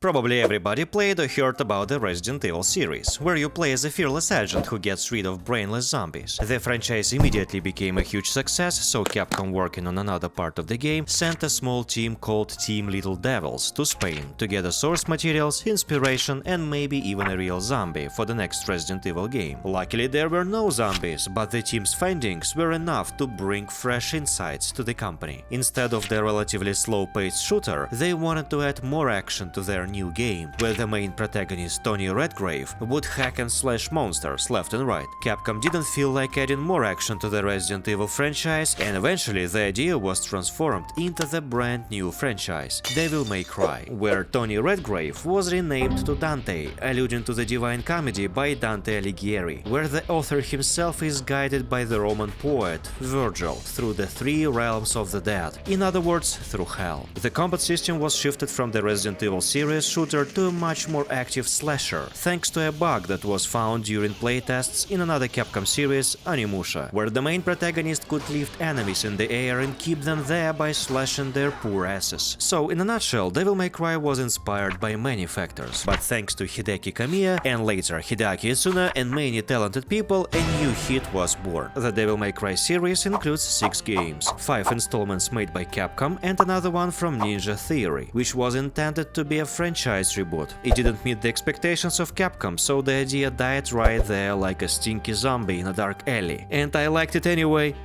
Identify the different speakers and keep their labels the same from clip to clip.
Speaker 1: Probably everybody played or heard about the Resident Evil series, where you play as a fearless agent who gets rid of brainless zombies. The franchise immediately became a huge success, so Capcom, working on another part of the game, sent a small team called Team Little Devils to Spain to gather source materials, inspiration and maybe even a real zombie for the next Resident Evil game. Luckily there were no zombies, but the team's findings were enough to bring fresh insights to the company. Instead of the relatively slow-paced shooter, they wanted to add more action to their new game, where the main protagonist Tony Redgrave would hack and slash monsters left and right. Capcom didn't feel like adding more action to the Resident Evil franchise, and eventually the idea was transformed into the brand new franchise, Devil May Cry, where Tony Redgrave was renamed to Dante, alluding to the Divine Comedy by Dante Alighieri, where the author himself is guided by the Roman poet Virgil through the three realms of the dead, in other words, through hell. The combat system was shifted from the Resident Evil series shooter to a much more active slasher, thanks to a bug that was found during playtests in another Capcom series, Onimusha, where the main protagonist could lift enemies in the air and keep them there by slashing their poor asses. So, in a nutshell, Devil May Cry was inspired by many factors, but thanks to Hideki Kamiya and later Hideaki Izuna and many talented people, a new hit was born. The Devil May Cry series includes 6 games, 5 installments made by Capcom and another one from Ninja Theory, which was intended to be a franchise reboot. It didn't meet the expectations of Capcom, so the idea died right there like a stinky zombie in a dark alley. And I liked it anyway.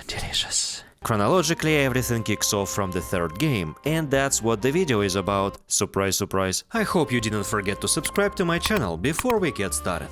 Speaker 1: Delicious. Chronologically, everything kicks off from the 3rd game, and that's what the video is about. Surprise, surprise. I hope you didn't forget to subscribe to my channel before we get started.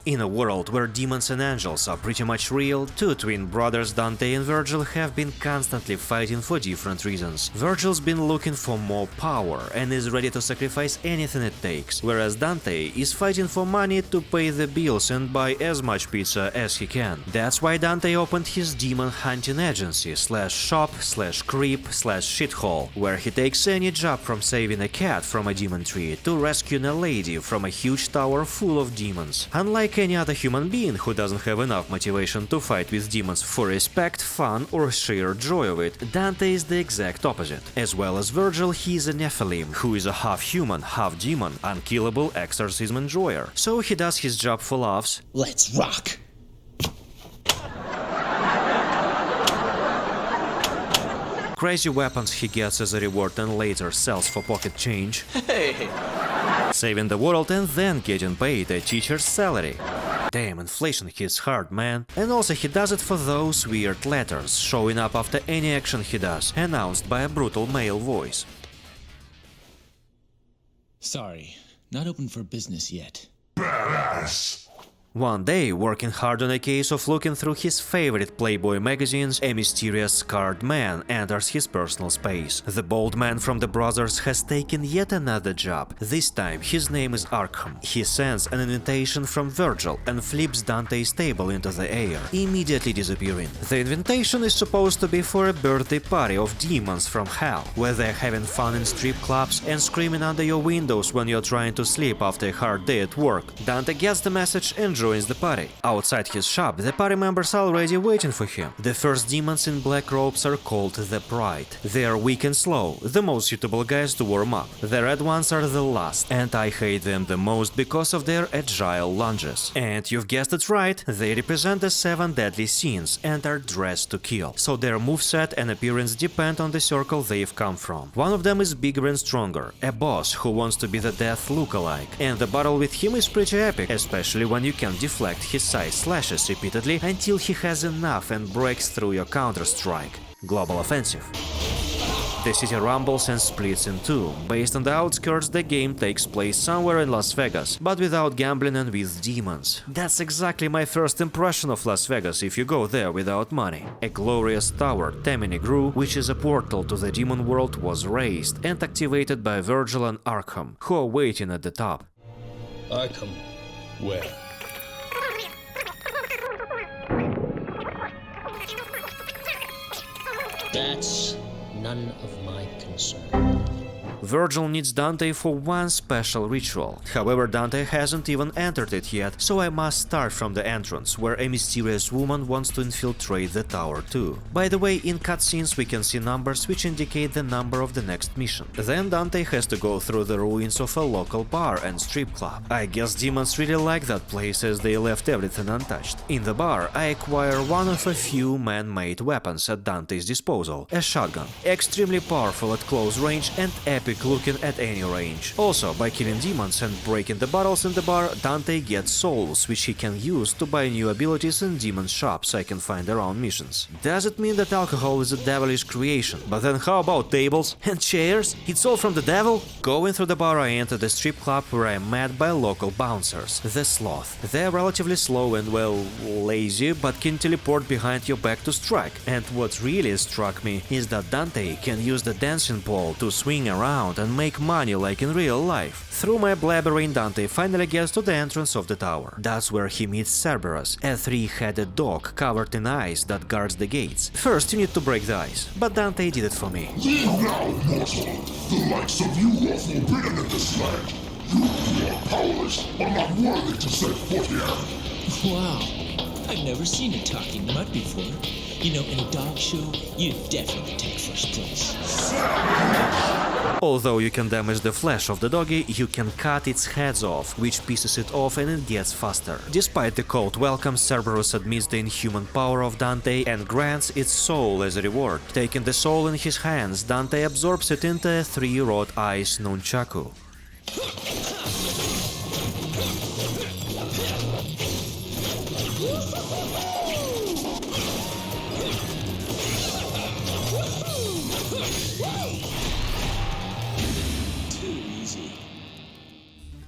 Speaker 1: In a world where demons and angels are pretty much real, two twin brothers Dante and Virgil have been constantly fighting for different reasons. Virgil's been looking for more power and is ready to sacrifice anything it takes, whereas Dante is fighting for money to pay the bills and buy as much pizza as he can. That's why Dante opened his demon hunting agency /shop/creep/shithole, where he takes any job from saving a cat from a demon tree to rescuing a lady from a huge tower full of demons. Unlike any other human being who doesn't have enough motivation to fight with demons for respect, fun or sheer joy of it, Dante is the exact opposite. As well as Virgil, he is a Nephilim, who is a half-human, half-demon, unkillable exorcism enjoyer. So he does his job for laughs.
Speaker 2: Let's rock!
Speaker 1: Crazy weapons he gets as a reward and later sells for pocket change.
Speaker 2: Hey!
Speaker 1: Saving the world and then getting paid a teacher's salary. Damn, inflation hits hard, man. And also he does it for those weird letters showing up after any action he does, announced by a brutal male voice.
Speaker 2: Sorry, not open for business yet.
Speaker 3: Badass!
Speaker 1: One day, working hard on a case of looking through his favorite Playboy magazines, a mysterious scarred man enters his personal space. The bald man from the brothers has taken yet another job. This time, his name is Arkham. He sends an invitation from Virgil and flips Dante's table into the air, immediately disappearing. The invitation is supposed to be for a birthday party of demons from hell, where they're having fun in strip clubs and screaming under your windows when you're trying to sleep after a hard day at work. Dante gets the message and joins the party. Outside his shop, the party members are already waiting for him. The first demons in black robes are called the Pride. They are weak and slow, the most suitable guys to warm up. The red ones are the last, and I hate them the most because of their agile lunges. And you've guessed it right, they represent the 7 deadly sins and are dressed to kill. So their moveset and appearance depend on the circle they've come from. One of them is bigger and stronger, a boss who wants to be the death lookalike. And the battle with him is pretty epic, especially when you can deflect his size slashes repeatedly until he has enough and breaks through your counter-strike. Global offensive. The city rumbles and splits in two. Based on the outskirts, the game takes place somewhere in Las Vegas, but without gambling and with demons. That's exactly my first impression of Las Vegas if you go there without money. A glorious tower, Tammany grew, which is a portal to the demon world, was raised and activated by Virgil and Arkham, who are waiting at the top.
Speaker 2: Arkham, where? That's none of my concern.
Speaker 1: Virgil needs Dante for one special ritual. However, Dante hasn't even entered it yet, so I must start from the entrance, where a mysterious woman wants to infiltrate the tower too. By the way, in cutscenes we can see numbers which indicate the number of the next mission. Then Dante has to go through the ruins of a local bar and strip club. I guess demons really like that place as they left everything untouched. In the bar, I acquire one of a few man-made weapons at Dante's disposal, a shotgun, extremely powerful at close range and epic looking at any range. Also, by killing demons and breaking the bottles in the bar, Dante gets souls, which he can use to buy new abilities in demon shops I can find around missions. Does it mean that alcohol is a devilish creation? But then how about tables and chairs? It's all from the devil? Going through the bar, I enter the strip club where I am met by local bouncers, the Sloth. They're relatively slow and, well, lazy, but can teleport behind your back to strike. And what really struck me is that Dante can use the dancing pole to swing around and make money like in real life. Through my blabbering, Dante finally gets to the entrance of the tower. That's where he meets Cerberus, a three-headed dog covered in ice that guards the gates. First you need to break the ice, but Dante did it for me.
Speaker 3: Leave now, mortal! The likes of you are forbidden in this land! You are powerless, are not worthy to set foot here!
Speaker 2: Wow. I've never seen a talking mutt before. You know, in a dog show, you'd definitely take first place.
Speaker 1: Although you can damage the flesh of the doggy, you can cut its heads off, which pisses it off and it gets faster. Despite the cold welcome, Cerberus admits the inhuman power of Dante and grants its soul as a reward. Taking the soul in his hands, Dante absorbs it into a three-rod ice nunchaku.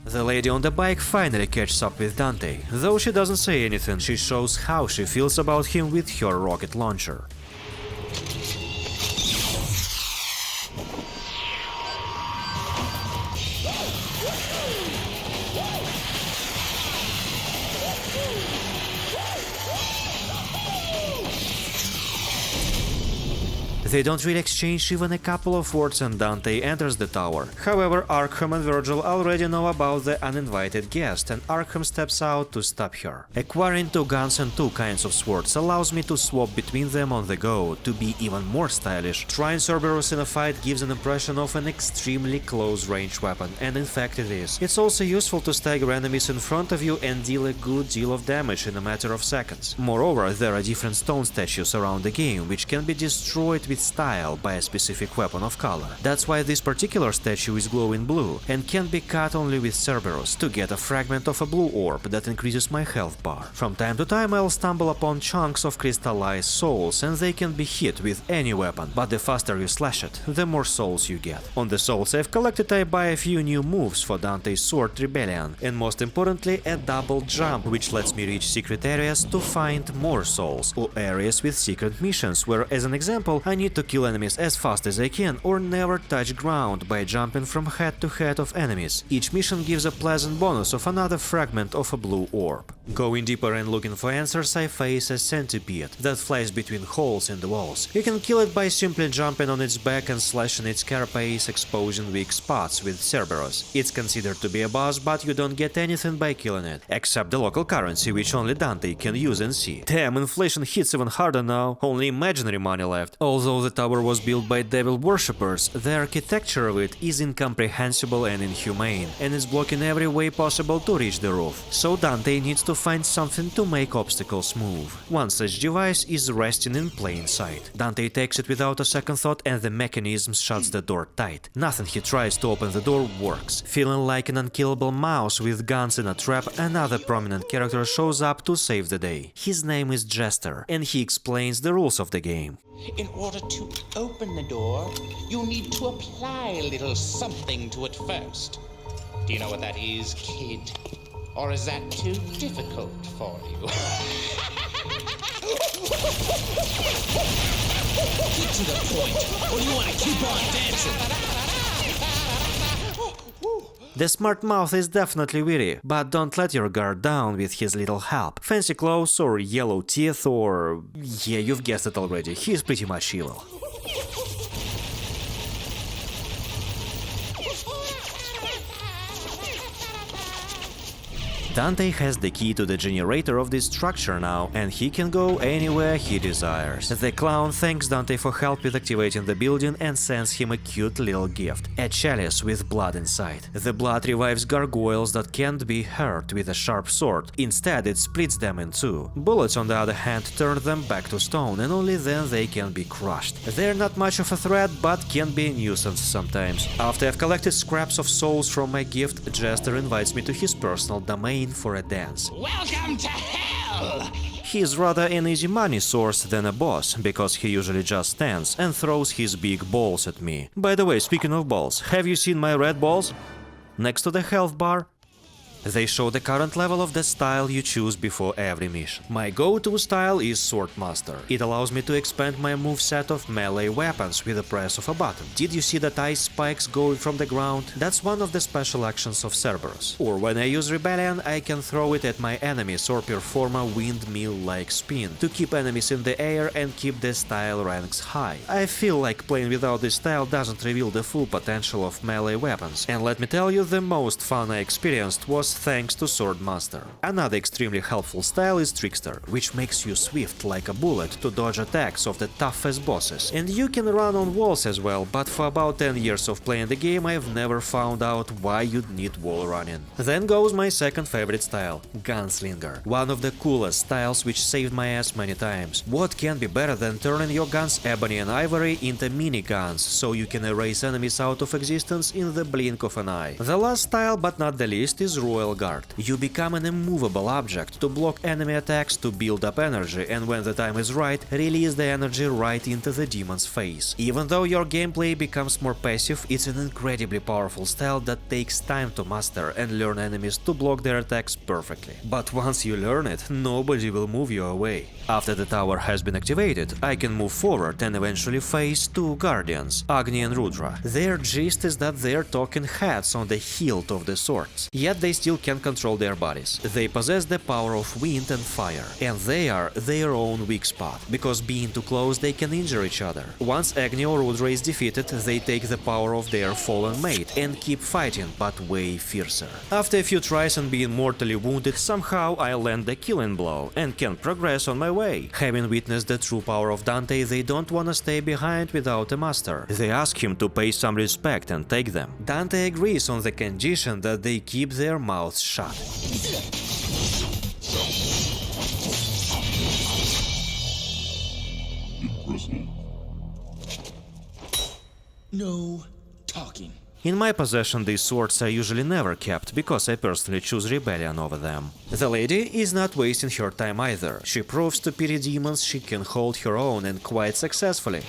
Speaker 1: The lady on the bike finally catches up with Dante. Though she doesn't say anything, she shows how she feels about him with her rocket launcher. They don't really exchange even a couple of words and Dante enters the tower. However, Arkham and Virgil already know about the uninvited guest and Arkham steps out to stop her. Acquiring two guns and two kinds of swords allows me to swap between them on the go to be even more stylish. Trying Cerberus in a fight gives an impression of an extremely close-range weapon, and in fact it is. It's also useful to stagger enemies in front of you and deal a good deal of damage in a matter of seconds. Moreover, there are different stone statues around the game which can be destroyed with style by a specific weapon of color. That's why this particular statue is glowing blue and can be cut only with Cerberus to get a fragment of a blue orb that increases my health bar. From time to time I'll stumble upon chunks of crystallized souls and they can be hit with any weapon, but the faster you slash it, the more souls you get. On the souls I've collected I buy a few new moves for Dante's Sword Rebellion and most importantly a double jump which lets me reach secret areas to find more souls or areas with secret missions where, as an example, I need to kill enemies as fast as I can or never touch ground by jumping from head to head of enemies. Each mission gives a pleasant bonus of another fragment of a blue orb. Going deeper and looking for answers, I face a centipede that flies between holes in the walls. You can kill it by simply jumping on its back and slashing its carapace, exposing weak spots with Cerberus. It's considered to be a boss, but you don't get anything by killing it, except the local currency which only Dante can use and see. Damn, inflation hits even harder now, only imaginary money left. Although the tower was built by devil worshippers, the architecture of it is incomprehensible and inhumane, and is blocking every way possible to reach the roof. So Dante needs to find something to make obstacles move. One such device is resting in plain sight. Dante takes it without a second thought and the mechanism shuts the door tight. Nothing he tries to open the door works. Feeling like an unkillable mouse with guns in a trap, another prominent character shows up to save the day. His name is Jester, and he explains the rules of the game.
Speaker 4: In order to open the door, you need to apply a little something to it first. Do you know what that is, kid? Or is that too difficult for you?
Speaker 2: Get to the point, or you want to keep on dancing?
Speaker 1: The smart mouth is definitely witty, but don't let your guard down with his little help. Fancy clothes or yellow teeth or... yeah, you've guessed it already, he's pretty much evil. Dante has the key to the generator of this structure now, and he can go anywhere he desires. The clown thanks Dante for help with activating the building and sends him a cute little gift, a chalice with blood inside. The blood revives gargoyles that can't be hurt with a sharp sword, instead it splits them in two. Bullets, on the other hand, turn them back to stone, and only then they can be crushed. They're not much of a threat, but can be a nuisance sometimes. After I've collected scraps of souls from my gift, Jester invites me to his personal domain for a dance.
Speaker 4: Welcome to hell!
Speaker 1: He's rather an easy money source than a boss, because he usually just stands and throws his big balls at me. By the way, speaking of balls, have you seen my red balls? Next to the health bar? They show the current level of the style you choose before every mission. My go-to style is Swordmaster. It allows me to expand my moveset of melee weapons with the press of a button. Did you see that ice spikes going from the ground? That's one of the special actions of Cerberus. Or when I use Rebellion, I can throw it at my enemies or perform a windmill-like spin to keep enemies in the air and keep the style ranks high. I feel like playing without this style doesn't reveal the full potential of melee weapons, and let me tell you, the most fun I experienced was thanks to Swordmaster. Another extremely helpful style is Trickster, which makes you swift like a bullet to dodge attacks of the toughest bosses. And you can run on walls as well, but for about 10 years of playing the game I've never found out why you'd need wall running. Then goes my second favorite style, Gunslinger. One of the coolest styles which saved my ass many times. What can be better than turning your guns ebony and ivory into miniguns, so you can erase enemies out of existence in the blink of an eye. The last style, but not the least, is Royal Guard. You become an immovable object to block enemy attacks to build up energy, and when the time is right, release the energy right into the demon's face. Even though your gameplay becomes more passive, it's an incredibly powerful style that takes time to master and learn enemies to block their attacks perfectly. But once you learn it, nobody will move you away. After the tower has been activated, I can move forward and eventually face two guardians, Agni and Rudra. Their gist is that they're talking heads on the hilt of the swords, yet they still can control their bodies. They possess the power of wind and fire, and they are their own weak spot, because being too close they can injure each other. Once Agni or Rudra is defeated, they take the power of their fallen mate and keep fighting, but way fiercer. After a few tries and being mortally wounded, somehow I land the killing blow and can progress on my way. Having witnessed the true power of Dante, they don't wanna stay behind without a master. They ask him to pay some respect and take them. Dante agrees on the condition that they keep their mouths shut.
Speaker 2: No talking.
Speaker 1: In my possession, these swords are usually never kept, because I personally choose Rebellion over them. The lady is not wasting her time either. She proves to pity demons she can hold her own, and quite successfully.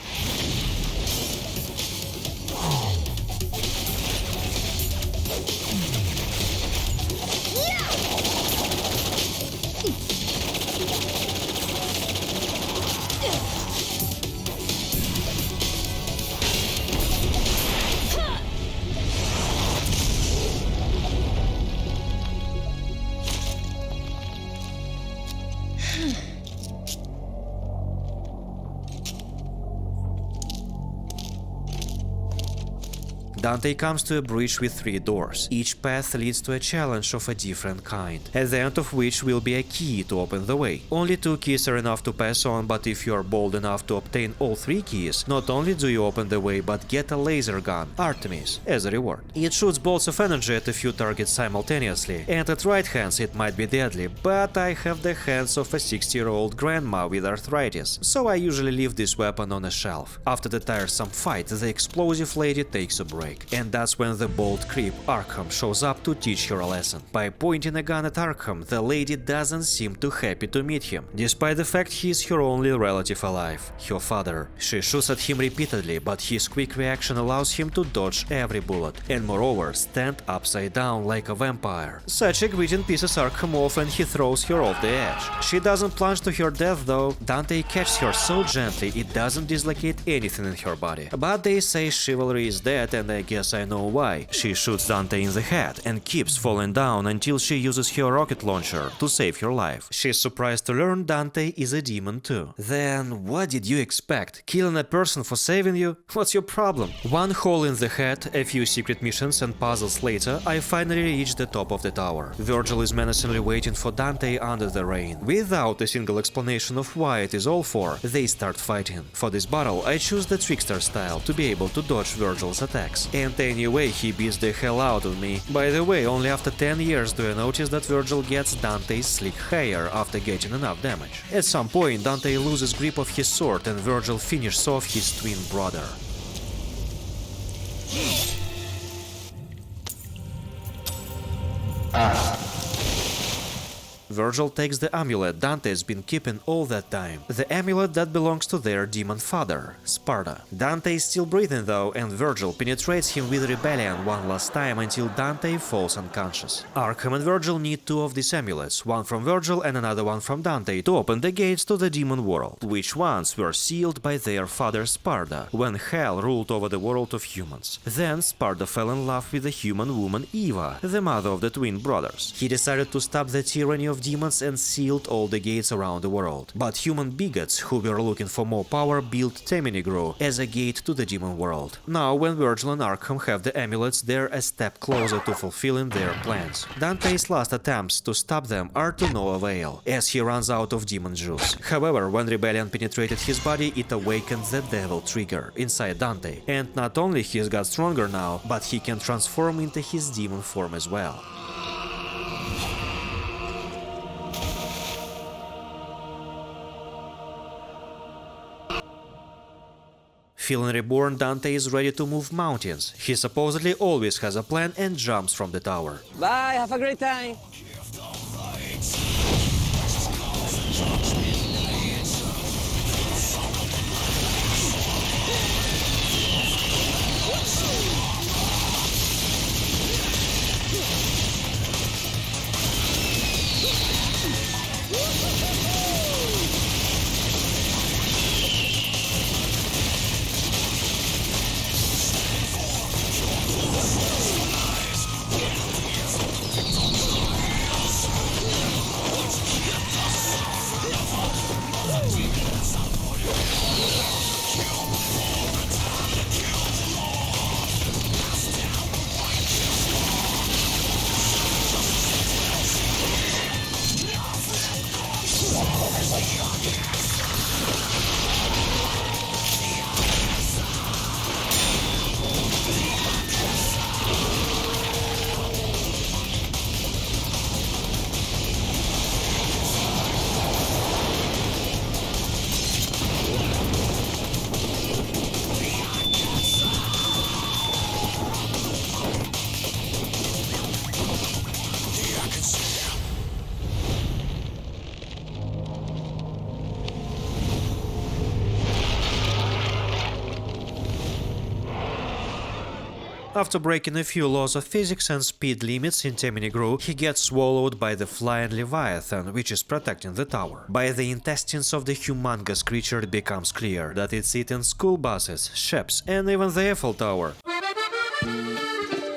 Speaker 1: Dante comes to a bridge with 3 doors. Each path leads to a challenge of a different kind, at the end of which will be a key to open the way. Only 2 keys are enough to pass on, but if you are bold enough to obtain all 3 keys, not only do you open the way, but get a laser gun, Artemis, as a reward. It shoots bolts of energy at a few targets simultaneously, and at right hands it might be deadly, but I have the hands of a 60-year-old grandma with arthritis, so I usually leave this weapon on a shelf. After the tiresome fight, the explosive lady takes a break. And that's when the bold creep Arkham shows up to teach her a lesson. By pointing a gun at Arkham, the lady doesn't seem too happy to meet him, despite the fact he is her only relative alive, her father. She shoots at him repeatedly, but his quick reaction allows him to dodge every bullet, and moreover stand upside down like a vampire. Such a greeting pisses Arkham off and he throws her off the edge. She doesn't plunge to her death though. Dante catches her so gently it doesn't dislocate anything in her body. But they say chivalry is dead, and I I guess I know why. She shoots Dante in the head and keeps falling down until she uses her rocket launcher to save her life. She's surprised to learn Dante is a demon too. Then what did you expect? Killing a person for saving you? What's your problem? One hole in the head, a few secret missions and puzzles later, I finally reached the top of the tower. Virgil is menacingly waiting for Dante under the rain. Without a single explanation of why it is all for, they start fighting. For this battle, I choose the trickster style to be able to dodge Virgil's attacks. And anyway, he beats the hell out of me. By the way, only after 10 years do I notice that Virgil gets Dante's slick hair after getting enough damage. At some point, Dante loses grip of his sword and Virgil finishes off his twin brother. Virgil takes the amulet Dante's been keeping all that time. The amulet that belongs to their demon father, Sparta. Dante is still breathing though, and Virgil penetrates him with rebellion one last time until Dante falls unconscious. Arkham and Virgil need two of these amulets, one from Virgil and another one from Dante, to open the gates to the demon world, which once were sealed by their father Sparta, when hell ruled over the world of humans. Then Sparta fell in love with the human woman Eva, the mother of the twin brothers. He decided to stop the tyranny of demons and sealed all the gates around the world. But human bigots who were looking for more power built Teminigru as a gate to the demon world. Now, when Virgil and Arkham have the amulets, they're a step closer to fulfilling their plans. Dante's last attempts to stop them are to no avail, as he runs out of demon juice. However, when rebellion penetrated his body, it awakened the devil trigger inside Dante. And not only he's got stronger now, but he can transform into his demon form as well. Feeling reborn, Dante is ready to move mountains. He supposedly always has a plan and jumps from the tower.
Speaker 5: Bye, have a great time.
Speaker 1: After breaking a few laws of physics and speed limits in Teminigru, he gets swallowed by the flying Leviathan, which is protecting the tower. By the intestines of the humongous creature, it becomes clear that it's eating school buses, ships, and even the Eiffel Tower.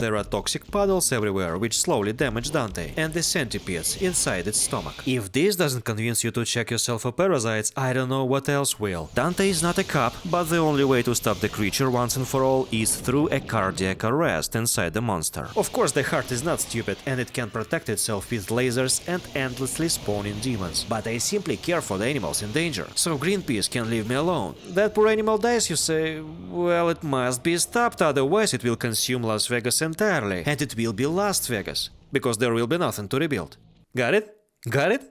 Speaker 1: There are toxic puddles everywhere, which slowly damage Dante, and the centipedes inside its stomach. If this doesn't convince you to check yourself for parasites, I don't know what else will. Dante is not a cop, but the only way to stop the creature once and for all is through a cardiac arrest inside the monster. Of course, the heart is not stupid, and it can protect itself with lasers and endlessly spawning demons. But I simply care for the animals in danger, so Greenpeace can leave me alone. That poor animal dies, you say? Well, it must be stopped, otherwise it will consume Las Vegas entirely, and it will be Las Vegas, because there will be nothing to rebuild. Got it? Got it?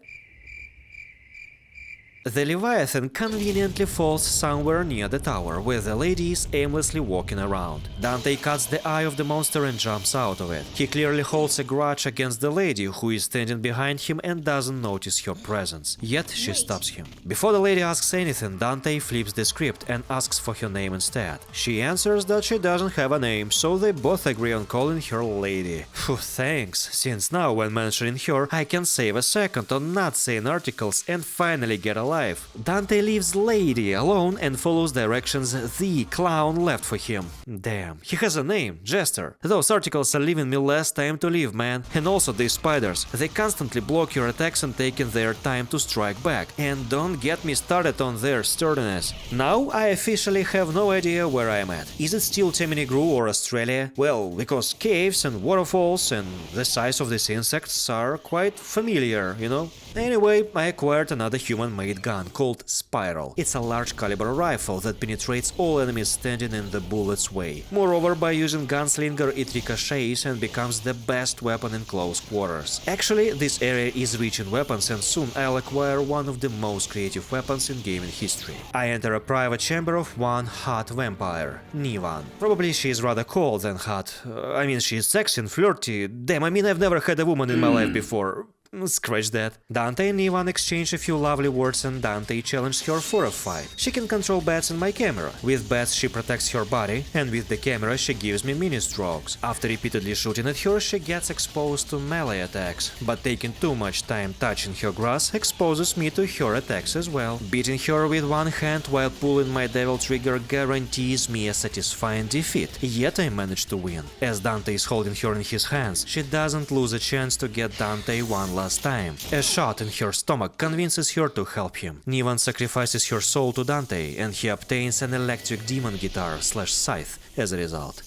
Speaker 1: The Leviathan conveniently falls somewhere near the tower, where the lady is aimlessly walking around. Dante cuts the eye of the monster and jumps out of it. He clearly holds a grudge against the lady, who is standing behind him and doesn't notice her presence. Yet she stops him. Before the lady asks anything, Dante flips the script and asks for her name instead. She answers that she doesn't have a name, so they both agree on calling her Lady. Phew, thanks, since now when mentioning her, I can save a second on not saying articles and finally get a alive. Dante leaves Lady alone and follows directions the clown left for him. Damn, he has a name, Jester. Those articles are leaving me less time to live, man. And also these spiders, they constantly block your attacks and taking their time to strike back. And don't get me started on their sturdiness. Now I officially have no idea where I am at. Is it still Teminigru or Australia? Well, because caves and waterfalls and the size of these insects are quite familiar, you know? Anyway, I acquired another human-made gun called Spiral. It's a large caliber rifle that penetrates all enemies standing in the bullet's way. Moreover, by using Gunslinger it ricochets and becomes the best weapon in close quarters. Actually, this area is rich in weapons and soon I'll acquire one of the most creative weapons in gaming history. I enter a private chamber of one hot vampire, Nivan. Probably she's rather cold than hot. I mean, she's sexy and flirty. Damn, I mean, I've never had a woman in my life before. Scratch that. Dante and Ivan exchange a few lovely words and Dante challenged her for a fight. She can control bats in my camera. With bats she protects her body, and with the camera she gives me mini strokes. After repeatedly shooting at her, she gets exposed to melee attacks, but taking too much time touching her grass exposes me to her attacks as well. Beating her with one hand while pulling my devil trigger guarantees me a satisfying defeat, yet I manage to win. As Dante is holding her in his hands, she doesn't lose a chance to get Dante one last time. A shot in her stomach convinces her to help him. Nivan sacrifices her soul to Dante, and he obtains an electric demon guitar / scythe as a result.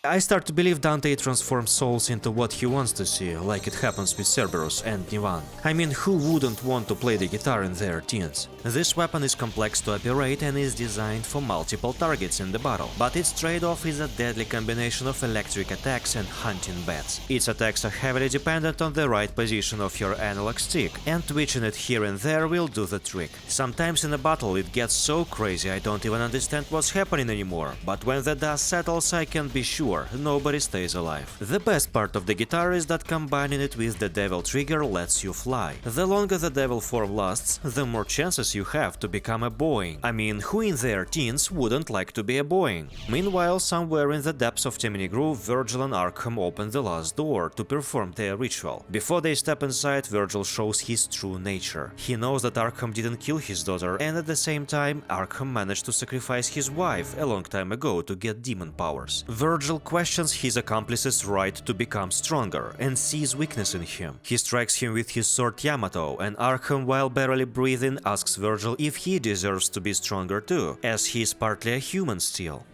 Speaker 1: I start to believe Dante transforms souls into what he wants to see, like it happens with Cerberus and Nivan. I mean, who wouldn't want to play the guitar in their teens? This weapon is complex to operate and is designed for multiple targets in the battle, but its trade-off is a deadly combination of electric attacks and hunting bats. Its attacks are heavily dependent on the right position of your analog stick, and twitching it here and there will do the trick. Sometimes in a battle it gets so crazy I don't even understand what's happening anymore, but when the dust settles I can be sure nobody stays alive. The best part of the guitar is that combining it with the devil trigger lets you fly. The longer the devil form lasts, the more chances you have to become a Boeing. I mean, who in their teens wouldn't like to be a Boeing? Meanwhile, somewhere in the depths of Teminigru, Virgil and Arkham open the last door to perform their ritual. Before they step inside, Virgil shows his true nature. He knows that Arkham didn't kill his daughter, and at the same time, Arkham managed to sacrifice his wife a long time ago to get demon powers. Virgil questions his accomplice's right to become stronger and sees weakness in him. He strikes him with his sword Yamato, and Arkham, while barely breathing, asks Virgil if he deserves to be stronger too, as he is partly a human still.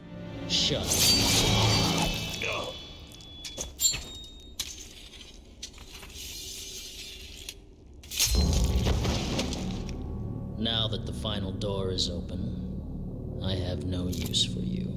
Speaker 2: Shut up. Now that the final door is open, I have no use for you.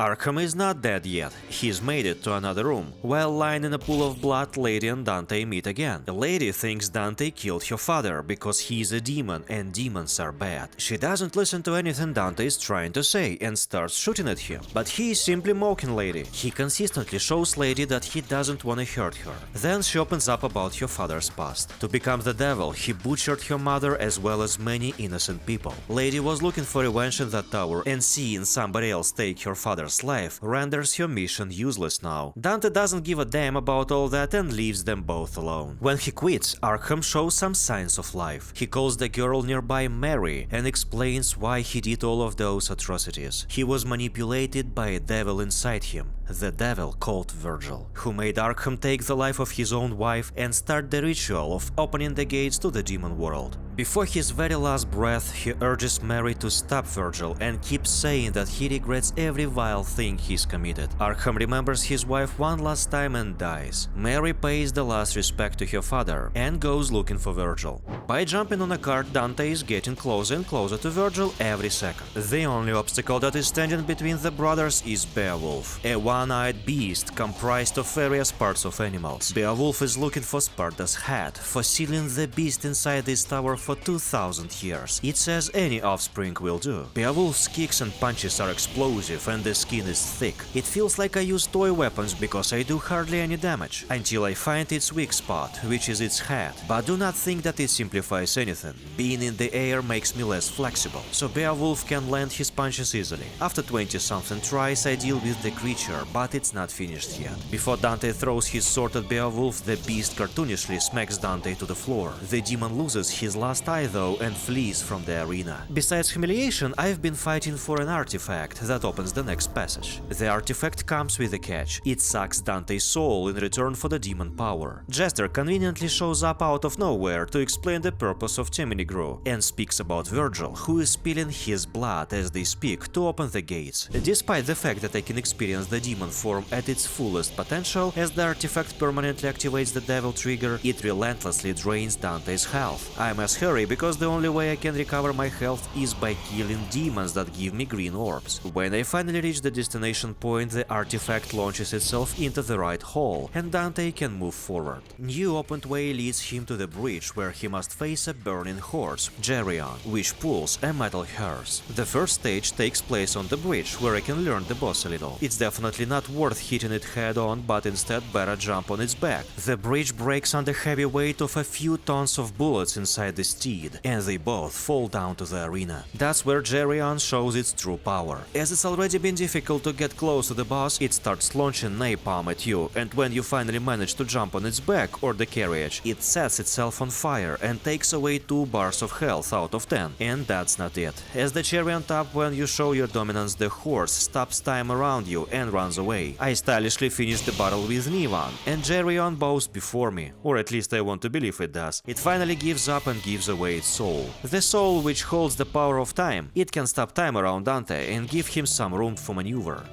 Speaker 1: Arkham is not dead yet. He's made it to another room. While lying in a pool of blood, Lady and Dante meet again. The lady thinks Dante killed her father because he's a demon and demons are bad. She doesn't listen to anything Dante is trying to say and starts shooting at him. But he is simply mocking Lady. He consistently shows Lady that he doesn't want to hurt her. Then she opens up about her father's past. To become the devil, he butchered her mother as well as many innocent people. Lady was looking for revenge in that tower, and seeing somebody else take her father's life renders her mission useless now. Dante doesn't give a damn about all that and leaves them both alone. When he quits, Arkham shows some signs of life. He calls the girl nearby Mary and explains why he did all of those atrocities. He was manipulated by a devil inside him, the devil called Virgil, who made Arkham take the life of his own wife and start the ritual of opening the gates to the demon world. Before his very last breath, he urges Mary to stop Virgil and keeps saying that he regrets every vile thing he's committed. Arkham remembers his wife one last time and dies. Mary pays the last respect to her father and goes looking for Virgil. By jumping on a cart, Dante is getting closer and closer to Virgil every second. The only obstacle that is standing between the brothers is Beowulf, a one-eyed beast comprised of various parts of animals. Beowulf is looking for Sparta's head, for sealing the beast inside this tower for 2000 years. It says any offspring will do. Beowulf's kicks and punches are explosive and the skin is thick. It feels like I use toy weapons because I do hardly any damage, until I find its weak spot, which is its head. But do not think that it simplifies anything. Being in the air makes me less flexible, so Beowulf can land his punches easily. After 20-something tries, I deal with the creature, but it's not finished yet. Before Dante throws his sword at Beowulf, the beast cartoonishly smacks Dante to the floor. The demon loses his last eye though and flees from the arena. Besides humiliation, I've been fighting for an artifact that opens the next passage. The artifact comes with a catch. It sucks Dante's soul in return for the demon power. Jester conveniently shows up out of nowhere to explain the purpose of Teminigru and speaks about Virgil, who is spilling his blood as they speak to open the gates. Despite the fact that I can experience the demon form at its fullest potential, as the artifact permanently activates the devil trigger, it relentlessly drains Dante's health. I must hurry because the only way I can recover my health is by killing demons that give me green orbs. When I finally reach the destination point, the artifact launches itself into the right hole, and Dante can move forward. New opened way leads him to the bridge where he must face a burning horse, Geryon, which pulls a metal hearse. The first stage takes place on the bridge, where I can learn the boss a little. It's definitely not worth hitting it head on, but instead better jump on its back. The bridge breaks under heavy weight of a few tons of bullets inside the steed, and they both fall down to the arena. That's where Geryon shows its true power. As it's already been difficult to get close to the boss, it starts launching napalm at you, and when you finally manage to jump on its back or the carriage, it sets itself on fire and takes away 2 bars of health out of 10. And that's not it. As the cherry on top, when you show your dominance, the horse stops time around you and runs away. I stylishly finish the battle with Nivan, and Geryon bows before me, or at least I want to believe it does. It finally gives up and gives away its soul. The soul which holds the power of time. It can stop time around Dante and give him some room for maneuver.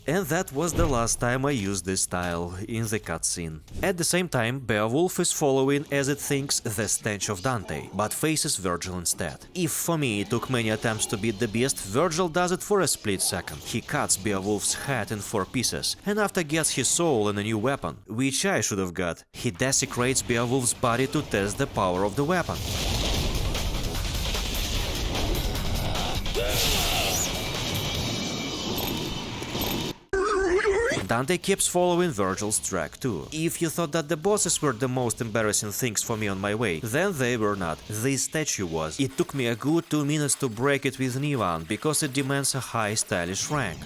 Speaker 1: And that was the last time I used this style in the cutscene. At the same time, Beowulf is following, as it thinks, the stench of Dante, but faces Virgil instead. If for me it took many attempts to beat the beast, Virgil does it for a split second. He cuts Beowulf's head in 4 pieces, and after gets his soul and a new weapon, which I should have got, he desecrates Beowulf's body to test the power of the weapon. Dante keeps following Virgil's track too. If you thought that the bosses were the most embarrassing things for me on my way, then they were not. This statue was. It took me a good 2 minutes to break it with Nivan, because it demands a high stylish rank.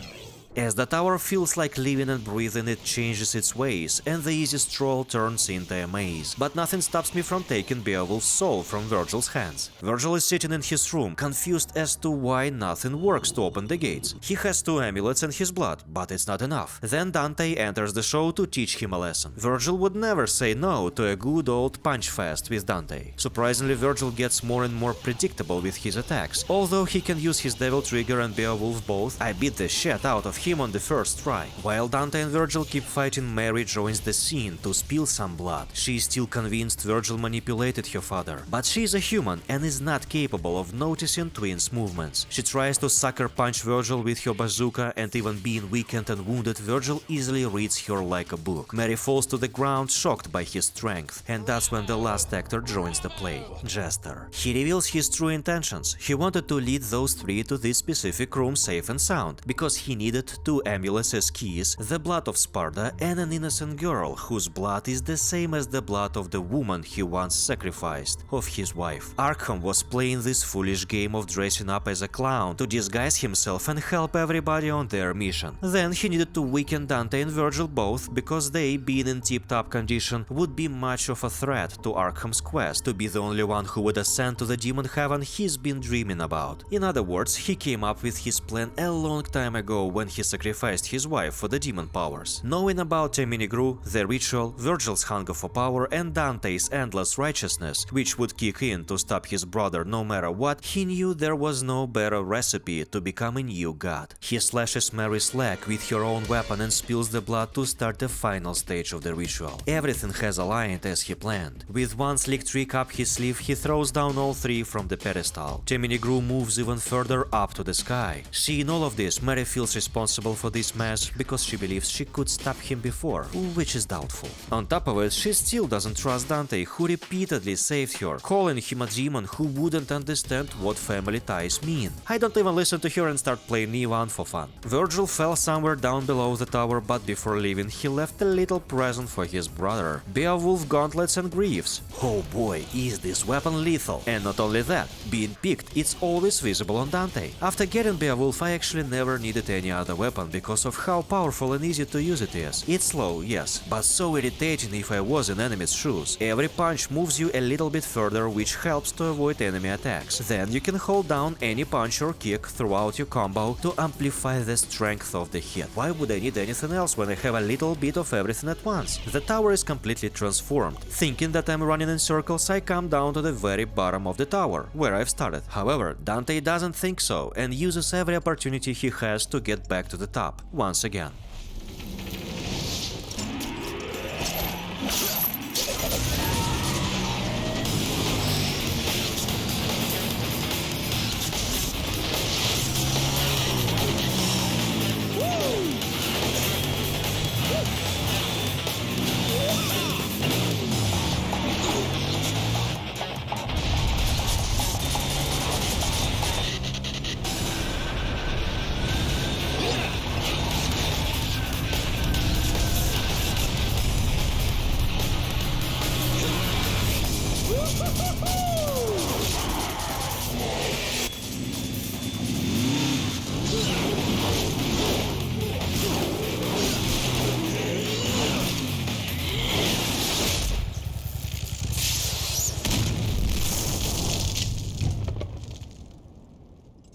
Speaker 1: As the tower feels like living and breathing, it changes its ways, and the easy stroll turns into a maze. But nothing stops me from taking Beowulf's soul from Virgil's hands. Virgil is sitting in his room, confused as to why nothing works to open the gates. He has 2 amulets in his blood, but it's not enough. Then Dante enters the show to teach him a lesson. Virgil would never say no to a good old punch fest with Dante. Surprisingly, Virgil gets more and more predictable with his attacks. Although he can use his devil trigger and Beowulf both, I beat the shit out of him on the first try. While Dante and Virgil keep fighting, Mary joins the scene to spill some blood. She is still convinced Virgil manipulated her father, but she is a human and is not capable of noticing twins' movements. She tries to sucker punch Virgil with her bazooka, and even being weakened and wounded, Virgil easily reads her like a book. Mary falls to the ground, shocked by his strength, and that's when the last actor joins the play, Jester. He reveals his true intentions. He wanted to lead those 3 to this specific room safe and sound, because he needed two amulet's keys, the blood of Sparta, and an innocent girl whose blood is the same as the blood of the woman he once sacrificed, of his wife. Arkham was playing this foolish game of dressing up as a clown to disguise himself and help everybody on their mission. Then he needed to weaken Dante and Virgil both because they, being in tip-top condition, would be much of a threat to Arkham's quest to be the only one who would ascend to the demon heaven he's been dreaming about. In other words, he came up with his plan a long time ago when he sacrificed his wife for the demon powers. Knowing about Teminigru, the ritual, Virgil's hunger for power, and Dante's endless righteousness, which would kick in to stop his brother no matter what, he knew there was no better recipe to become a new god. He slashes Mary's leg with her own weapon and spills the blood to start the final stage of the ritual. Everything has aligned as he planned. With one slick trick up his sleeve, he throws down all three from the pedestal. Teminigru moves even further up to the sky. Seeing all of this, Mary feels responsible for this mess because she believes she could stop him before, which is doubtful. On top of it, she still doesn't trust Dante, who repeatedly saved her, calling him a demon who wouldn't understand what family ties mean. I don't even listen to her and start playing Ivan for fun. Virgil fell somewhere down below the tower, but before leaving, he left a little present for his brother: Beowulf gauntlets and greaves. Oh boy, is this weapon lethal! And not only that, being picked, it's always visible on Dante. After getting Beowulf, I actually never needed any other weapon because of how powerful and easy to use it is. It's slow, yes, but so irritating if I was in enemy's shoes. Every punch moves you a little bit further, which helps to avoid enemy attacks. Then you can hold down any punch or kick throughout your combo to amplify the strength of the hit. Why would I need anything else when I have a little bit of everything at once? The tower is completely transformed. Thinking that I'm running in circles, I come down to the very bottom of the tower, where I've started. However, Dante doesn't think so and uses every opportunity he has to get back to the top, once again.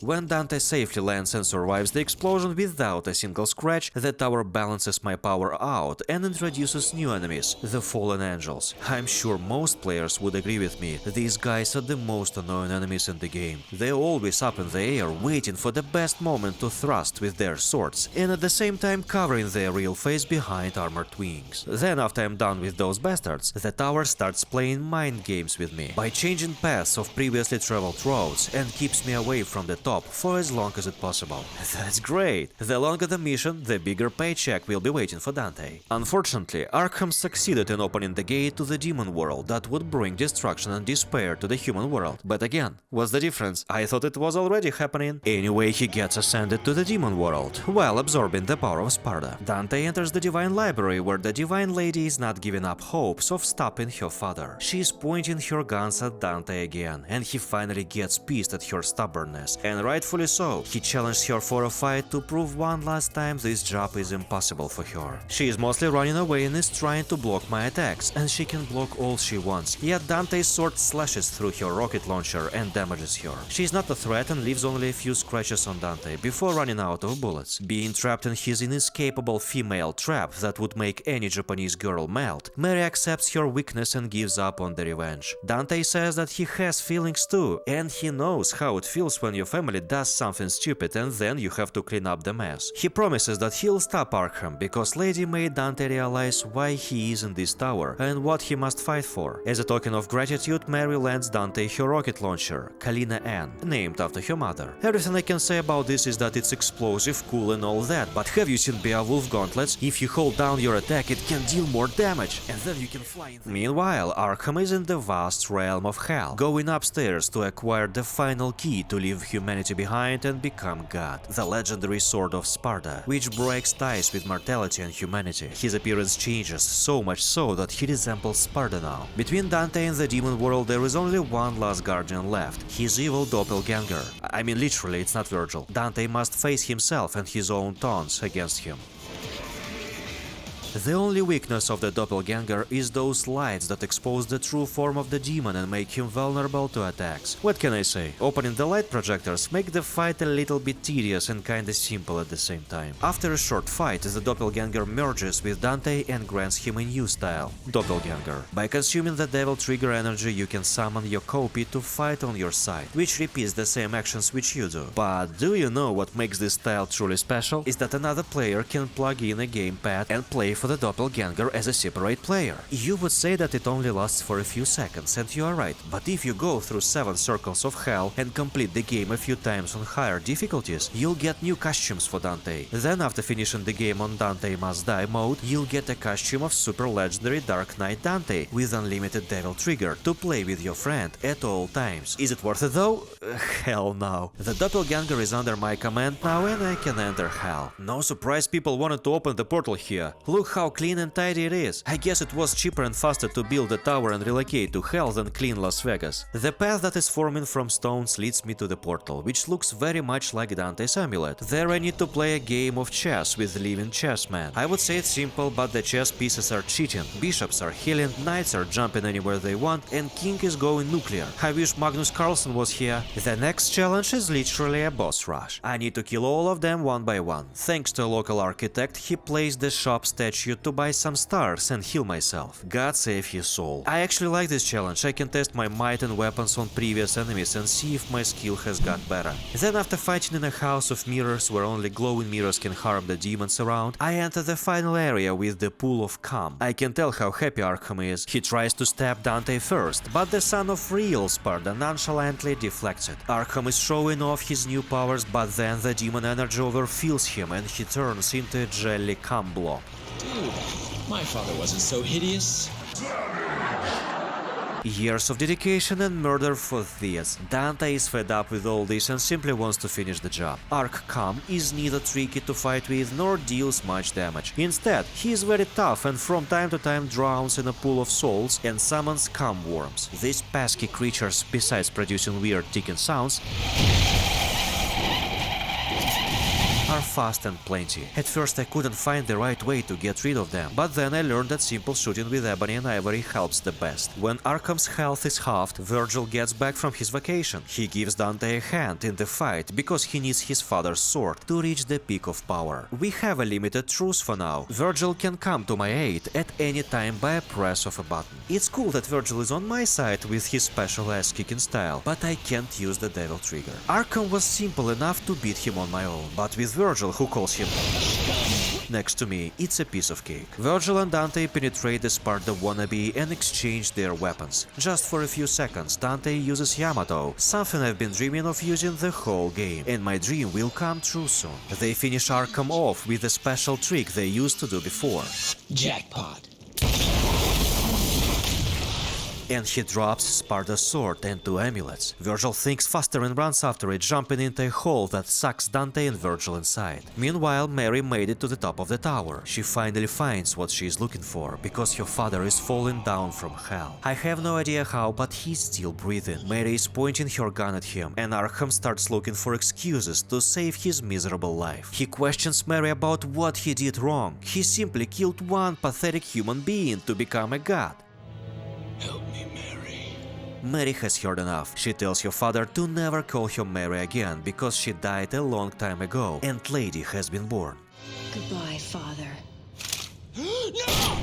Speaker 1: When Dante safely lands and survives the explosion without a single scratch, the tower balances my power out and introduces new enemies, the Fallen Angels. I'm sure most players would agree with me, these guys are the most annoying enemies in the game. They're always up in the air, waiting for the best moment to thrust with their swords, and at the same time covering their real face behind armored wings. Then, after I'm done with those bastards, the tower starts playing mind games with me by changing paths of previously traveled roads and keeps me away from the top for as long as it possible. That's great! The longer the mission, the bigger paycheck will be waiting for Dante. Unfortunately, Arkham succeeded in opening the gate to the demon world that would bring destruction and despair to the human world. But again, what's the difference? I thought it was already happening. Anyway, he gets ascended to the demon world, while absorbing the power of Sparta. Dante enters the Divine Library, where the Divine Lady is not giving up hopes of stopping her father. She's pointing her guns at Dante again, and he finally gets pissed at her stubbornness, and rightfully so. He challenged her for a fight to prove one last time this job is impossible for her. She is mostly running away and is trying to block my attacks, and she can block all she wants, yet Dante's sword slashes through her rocket launcher and damages her. She is not a threat and leaves only a few scratches on Dante before running out of bullets. Being trapped in his inescapable female trap that would make any Japanese girl melt, Mary accepts her weakness and gives up on the revenge. Dante says that he has feelings too, and he knows how it feels when your family does something stupid and then you have to clean up the mess. He promises that he'll stop Arkham because Lady made Dante realize why he is in this tower and what he must fight for. As a token of gratitude, Mary lends Dante her rocket launcher, Kalina Ann, named after her mother. Everything I can say about this is that it's explosive, cool and all that, but have you seen Beowulf gauntlets? If you hold down your attack, it can deal more damage, and then you can fly in. Meanwhile, Arkham is in the vast realm of hell, going upstairs to acquire the final key to leave humanity humanity behind and become God, the legendary Sword of Sparta, which breaks ties with mortality and humanity. His appearance changes, so much so that he resembles Sparta now. Between Dante and the demon world there is only one last guardian left, his evil doppelganger. I mean literally, it's not Virgil. Dante must face himself and his own taunts against him. The only weakness of the doppelganger is those lights that expose the true form of the demon and make him vulnerable to attacks. What can I say? Opening the light projectors make the fight a little bit tedious and kinda simple at the same time. After a short fight, the doppelganger merges with Dante and grants him a new style, Doppelganger. By consuming the devil trigger energy you can summon your copy to fight on your side, which repeats the same actions which you do. But do you know what makes this style truly special? Is that another player can plug in a gamepad and play for the doppelganger as a separate player. You would say that it only lasts for a few seconds, and you are right, but if you go through 7 circles of hell and complete the game a few times on higher difficulties, you'll get new costumes for Dante. Then after finishing the game on Dante Must Die mode, you'll get a costume of super legendary Dark Knight Dante with unlimited devil trigger to play with your friend at all times. Is it worth it though? Hell no. The doppelganger is under my command now and I can enter hell. No surprise people wanted to open the portal here. Look how clean and tidy it is. I guess it was cheaper and faster to build a tower and relocate to hell than clean Las Vegas. The path that is forming from stones leads me to the portal, which looks very much like Dante's amulet. There I need to play a game of chess with living chessmen. I would say it's simple, but the chess pieces are cheating, bishops are healing, knights are jumping anywhere they want, and king is going nuclear. I wish Magnus Carlsen was here. The next challenge is literally a boss rush. I need to kill all of them one by one. Thanks to a local architect, he placed the shop statue to buy some stars and heal myself. God save his soul. I actually like this challenge. I can test my might and weapons on previous enemies and see if my skill has got better. Then after fighting in a house of mirrors where only glowing mirrors can harm the demons around, I enter the final area with the pool of calm. I can tell how happy Arkham is. He tries to stab Dante first, but the son of real Sparta nonchalantly deflects it. Arkham is showing off his new powers, but then the demon energy overfills him and he turns into a jelly cum blob.
Speaker 2: Dude, my father wasn't so hideous.
Speaker 1: Years of dedication and murder for this. Dante is fed up with all this and simply wants to finish the job. Arkham is neither tricky to fight with nor deals much damage. Instead, he is very tough and from time to time drowns in a pool of souls and summons cum worms. These pesky creatures, besides producing weird ticking sounds, are fast and plenty. At first I couldn't find the right way to get rid of them, but then I learned that simple shooting with ebony and ivory helps the best. When Arkham's health is halved, Virgil gets back from his vacation. He gives Dante a hand in the fight because he needs his father's sword to reach the peak of power. We have a limited truce for now. Virgil can come to my aid at any time by a press of a button. It's cool that Virgil is on my side with his special ass-kicking style, but I can't use the devil trigger. Arkham was simple enough to beat him on my own, but with Virgil, who calls him next to me, it's a piece of cake. Virgil and Dante penetrate the Sparta wannabe and exchange their weapons. Just for a few seconds, Dante uses Yamato, something I've been dreaming of using the whole game, and my dream will come true soon. They finish Arkham off with a special trick they used to do before.
Speaker 2: Jackpot.
Speaker 1: And he drops Sparta's sword and 2 amulets. Virgil thinks faster and runs after it, jumping into a hole that sucks Dante and Virgil inside. Meanwhile, Mary made it to the top of the tower. She finally finds what she is looking for, because her father is falling down from hell. I have no idea how, but he's still breathing. Mary is pointing her gun at him, and Arkham starts looking for excuses to save his miserable life. He questions Mary about what he did wrong. He simply killed one pathetic human being to become a god.
Speaker 2: Help me, Mary.
Speaker 1: Mary has heard enough. She tells her father to never call her Mary again because she died a long time ago and Lady has been born.
Speaker 5: Goodbye, Father.
Speaker 2: No!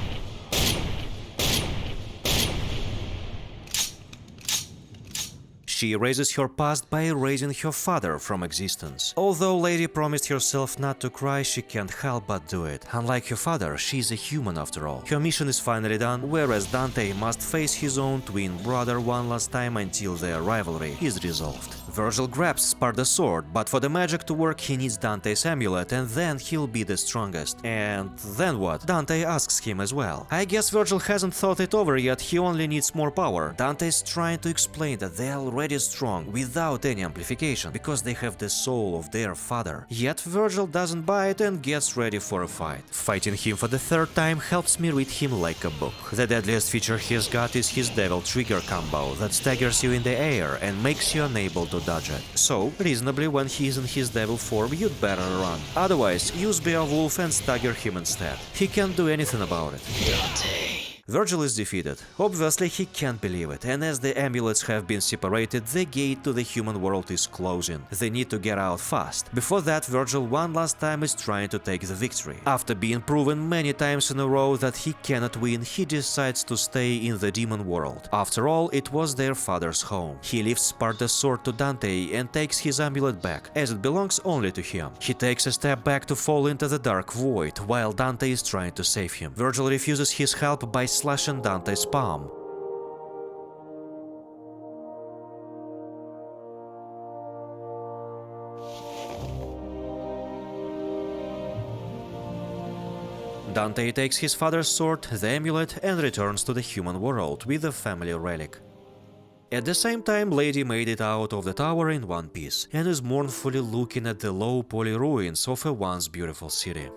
Speaker 1: She erases her past by erasing her father from existence. Although Lady promised herself not to cry, she can't help but do it. Unlike her father, she's a human after all. Her mission is finally done, whereas Dante must face his own twin brother one last time until their rivalry is resolved. Virgil grabs Sparta's sword, but for the magic to work he needs Dante's amulet and then he'll be the strongest. And then what? Dante asks him as well. I guess Virgil hasn't thought it over yet, he only needs more power. Dante's trying to explain that they already already strong without any amplification because they have the soul of their father. Yet Virgil doesn't buy it and gets ready for a fight. Fighting him for the third time helps me read him like a book. The deadliest feature he's got is his Devil Trigger combo that staggers you in the air and makes you unable to dodge it. So, reasonably, when he's in his devil form, you'd better run. Otherwise, use Beowulf and stagger him instead. He can't do anything about it.
Speaker 2: Dante.
Speaker 1: Virgil is defeated. Obviously, he can't believe it, and as the amulets have been separated, the gate to the human world is closing. They need to get out fast. Before that, Virgil one last time is trying to take the victory. After being proven many times in a row that he cannot win, he decides to stay in the demon world. After all, it was their father's home. He lifts Sparta's sword to Dante and takes his amulet back, as it belongs only to him. He takes a step back to fall into the dark void, while Dante is trying to save him. Virgil refuses his help by slashing Dante's palm. Dante takes his father's sword, the amulet, and returns to the human world with the family relic. At the same time, Lady made it out of the tower in one piece and is mournfully looking at the low poly ruins of a once beautiful city.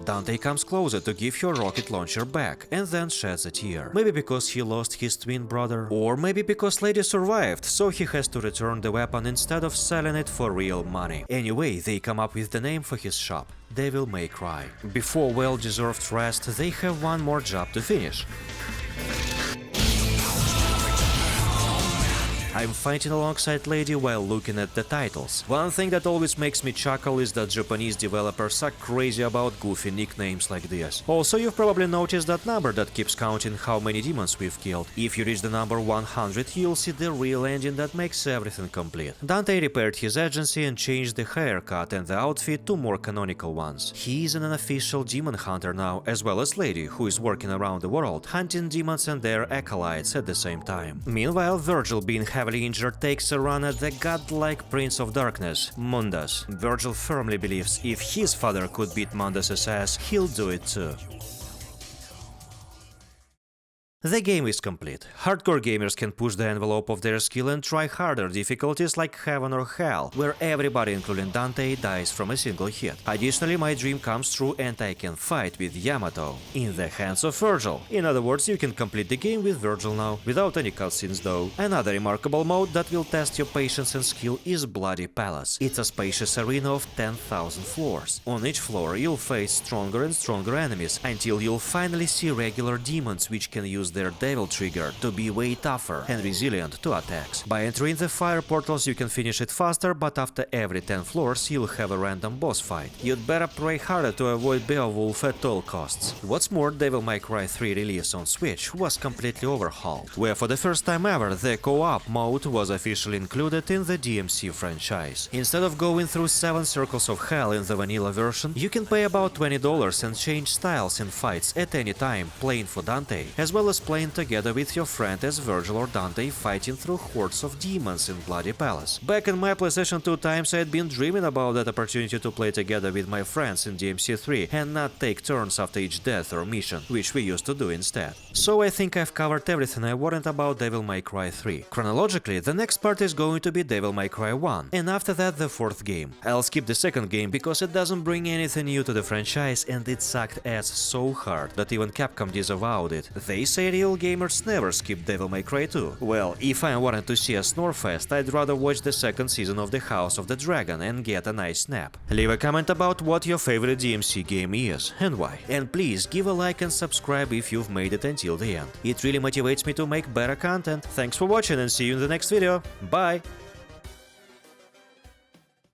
Speaker 1: Dante comes closer to give her rocket launcher back and then sheds a tear. Maybe because he lost his twin brother, or maybe because Lady survived, so he has to return the weapon instead of selling it for real money. Anyway, they come up with the name for his shop: Devil May Cry. Before well-deserved rest, they have one more job to finish. I'm fighting alongside Lady while looking at the titles. One thing that always makes me chuckle is that Japanese developers are crazy about goofy nicknames like this. Also, you've probably noticed that number that keeps counting how many demons we've killed. If you reach the number 100, you'll see the real ending that makes everything complete. Dante repaired his agency and changed the haircut and the outfit to more canonical ones. He is an unofficial demon hunter now, as well as Lady, who is working around the world, hunting demons and their acolytes at the same time. Meanwhile, Virgil, being heavily injured, takes a run at the godlike Prince of Darkness, Mundus. Virgil firmly believes if his father could beat Mundus' ass, he'll do it too. The game is complete. Hardcore gamers can push the envelope of their skill and try harder difficulties like Heaven or Hell, where everybody, including Dante, dies from a single hit. Additionally, my dream comes true and I can fight with Yamato in the hands of Virgil. In other words, you can complete the game with Virgil now, without any cutscenes though. Another remarkable mode that will test your patience and skill is Bloody Palace. It's a spacious arena of 10,000 floors. On each floor, you'll face stronger and stronger enemies, until you'll finally see regular demons which can use their Devil Trigger to be way tougher and resilient to attacks. By entering the fire portals you can finish it faster, but after every 10 floors you'll have a random boss fight. You'd better pray harder to avoid Beowulf at all costs. What's more, Devil May Cry 3 release on Switch was completely overhauled, where for the first time ever the co-op mode was officially included in the DMC franchise. Instead of going through 7 circles of hell in the vanilla version, you can pay about $20 and change styles in fights at any time, playing for Dante, as well as playing together with your friend as Virgil or Dante fighting through hordes of demons in Bloody Palace. Back in my PlayStation 2 times, I had been dreaming about that opportunity to play together with my friends in DMC3 and not take turns after each death or mission, which we used to do instead. So I think I've covered everything I wanted about Devil May Cry 3. Chronologically, the next part is going to be Devil May Cry 1, and after that the 4th game. I'll skip the 2nd game because it doesn't bring anything new to the franchise and it sucked ass so hard that even Capcom disavowed it. They say real gamers never skip Devil May Cry 2. Well, if I wanted to see a snorefest, I'd rather watch the 2nd season of the House of the Dragon and get a nice nap. Leave a comment about what your favorite DMC game is and why. And please give a like and subscribe if you've made it until the end. It really motivates me to make better content. Thanks for watching and see you in the next video. Bye!